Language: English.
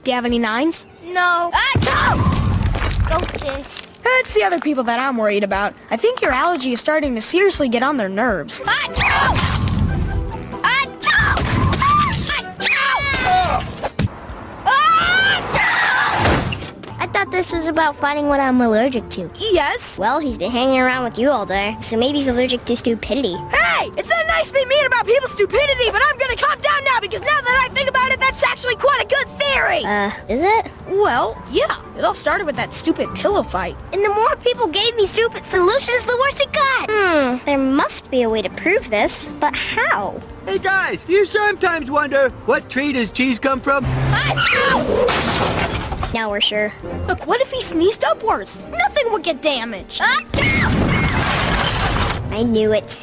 Do you have any nines? No. Achoo! Go fish. It's the other people that I'm worried about. I think your allergy is starting to seriously get on their nerves. Achoo! Achoo! Achoo! I thought this was about finding what I'm allergic to. Yes? Well, he's been hanging around with you all day, so maybe he's allergic to stupidity. Hey! It's not nice to be mean about people's stupidity, but I'm gonna calm down now because now that I think about it, that's actually quite a good theory! Is it? Well, yeah. It all started with that stupid pillow fight. And the more people gave me stupid solutions, the worse it got. There must be a way to prove this, but how? Hey guys, you sometimes wonder, what tree does cheese come from? Now we're sure. Look, what if he sneezed upwards? Nothing would get damaged. I knew it.